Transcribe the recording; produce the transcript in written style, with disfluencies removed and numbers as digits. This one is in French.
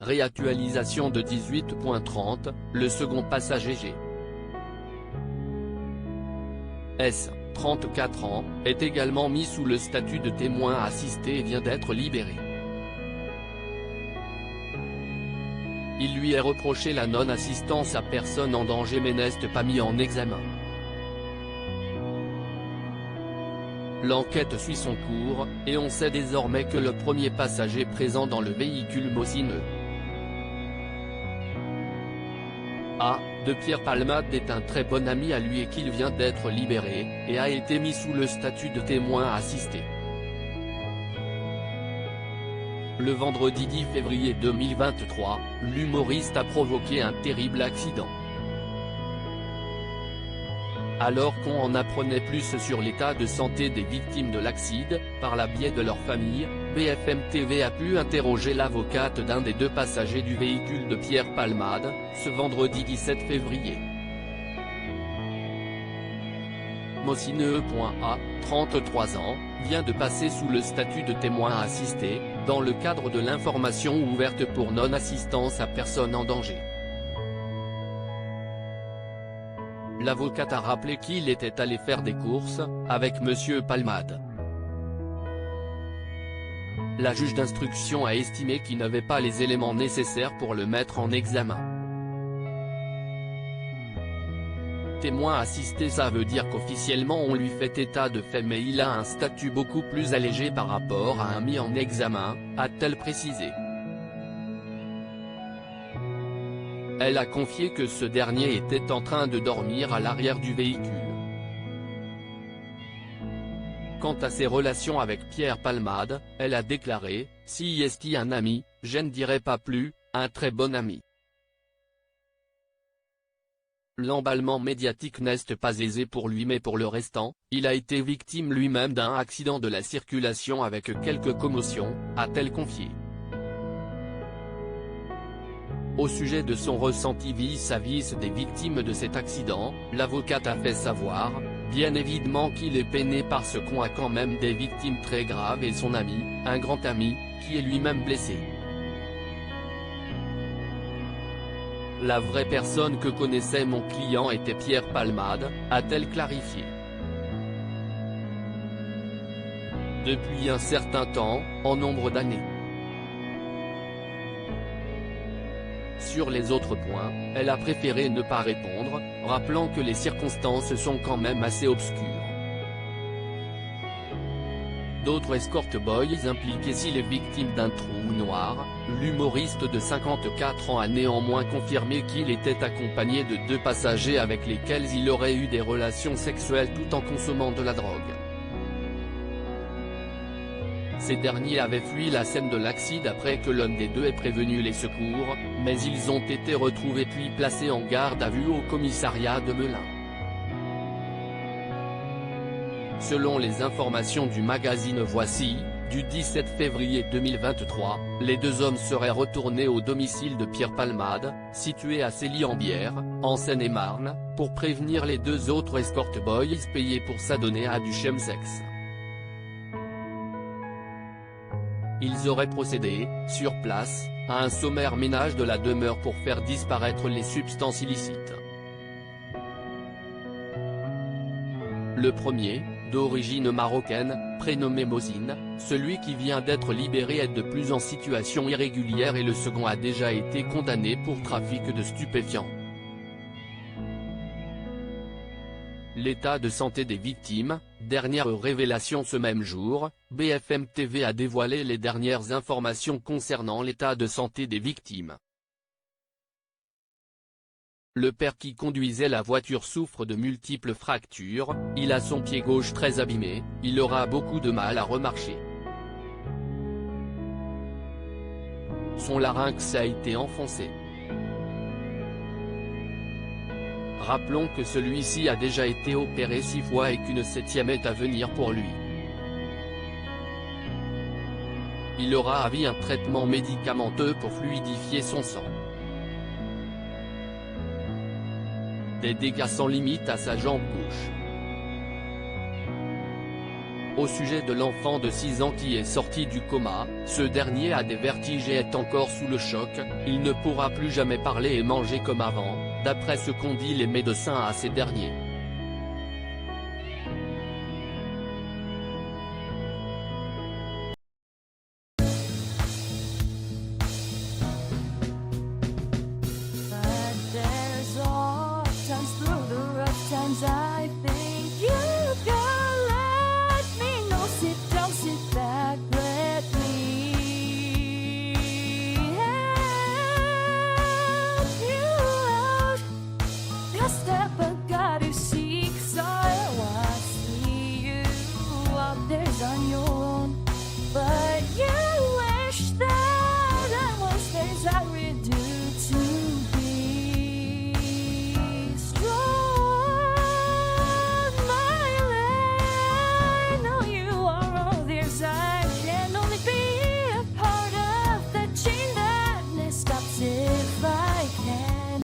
Réactualisation de 18.30, le second passager G. S, 34 ans, est également mis sous le statut de témoin assisté et vient d'être libéré. Il lui est reproché la non-assistance à personne en danger mais n'est pas mis en examen. L'enquête suit son cours, et on sait désormais que le premier passager présent dans le véhicule Mosineux de Pierre Palmade est un très bon ami à lui et qu'il vient d'être libéré, et a été mis sous le statut de témoin assisté. Le vendredi 10 février 2023, l'humoriste a provoqué un terrible accident. Alors qu'on en apprenait plus sur l'état de santé des victimes de l'accident, par la biais de leur famille, BFM TV a pu interroger l'avocate d'un des deux passagers du véhicule de Pierre Palmade, ce vendredi 17 février. Mosineux, 33 ans, vient de passer sous le statut de témoin assisté, dans le cadre de l'information ouverte pour non-assistance à personne en danger. L'avocate a rappelé qu'il était allé faire des courses, avec Monsieur Palmade. La juge d'instruction a estimé qu'il n'avait pas les éléments nécessaires pour le mettre en examen. Témoin assisté, ça veut dire qu'officiellement on lui fait état de fait mais il a un statut beaucoup plus allégé par rapport à un mis en examen, a-t-elle précisé. Elle a confié que ce dernier était en train de dormir à l'arrière du véhicule. Quant à ses relations avec Pierre Palmade, elle a déclaré « Si est un ami, je ne dirais pas plus, un très bon ami ». L'emballement médiatique n'est pas aisé pour lui mais pour le restant, il a été victime lui-même d'un accident de la circulation avec quelques commotions, a-t-elle confié. Au sujet de son ressenti vis-à-vis des victimes de cet accident, l'avocate a fait savoir, bien évidemment qu'il est peiné par ce qu'on a quand même des victimes très graves et son ami, un grand ami, qui est lui-même blessé. La vraie personne que connaissait mon client était Pierre Palmade, a-t-elle clarifié. Depuis un certain temps, en nombre d'années. Sur les autres points, elle a préféré ne pas répondre, rappelant que les circonstances sont quand même assez obscures. D'autres escort boys impliqués si les victimes d'un trou noir, l'humoriste de 54 ans a néanmoins confirmé qu'il était accompagné de deux passagers avec lesquels il aurait eu des relations sexuelles tout en consommant de la drogue. Ces derniers avaient fui la scène de l'accident après que l'un des deux ait prévenu les secours, mais ils ont été retrouvés puis placés en garde à vue au commissariat de Melun. Selon les informations du magazine Voici, du 17 février 2023, les deux hommes seraient retournés au domicile de Pierre Palmade, situé à Célie-en-Bière, en Seine-et-Marne, pour prévenir les deux autres escort boys payés pour s'adonner à du chemsex. Ils auraient procédé, sur place, à un sommaire ménage de la demeure pour faire disparaître les substances illicites. Le premier, d'origine marocaine, prénommé Mosine, celui qui vient d'être libéré est de plus en situation irrégulière et le second a déjà été condamné pour trafic de stupéfiants. L'état de santé des victimes, dernière révélation ce même jour, BFM TV a dévoilé les dernières informations concernant l'état de santé des victimes. Le père qui conduisait la voiture souffre de multiples fractures, il a son pied gauche très abîmé, il aura beaucoup de mal à remarcher. Son larynx a été enfoncé. Rappelons que celui-ci a déjà été opéré 6 fois et qu'une 7e est à venir pour lui. Il aura à vie un traitement médicamenteux pour fluidifier son sang. Des dégâts sans limite à sa jambe gauche. Au sujet de l'enfant de 6 ans qui est sorti du coma, ce dernier a des vertiges et est encore sous le choc, il ne pourra plus jamais parler et manger comme avant, d'après ce qu'ont dit les médecins à ces derniers.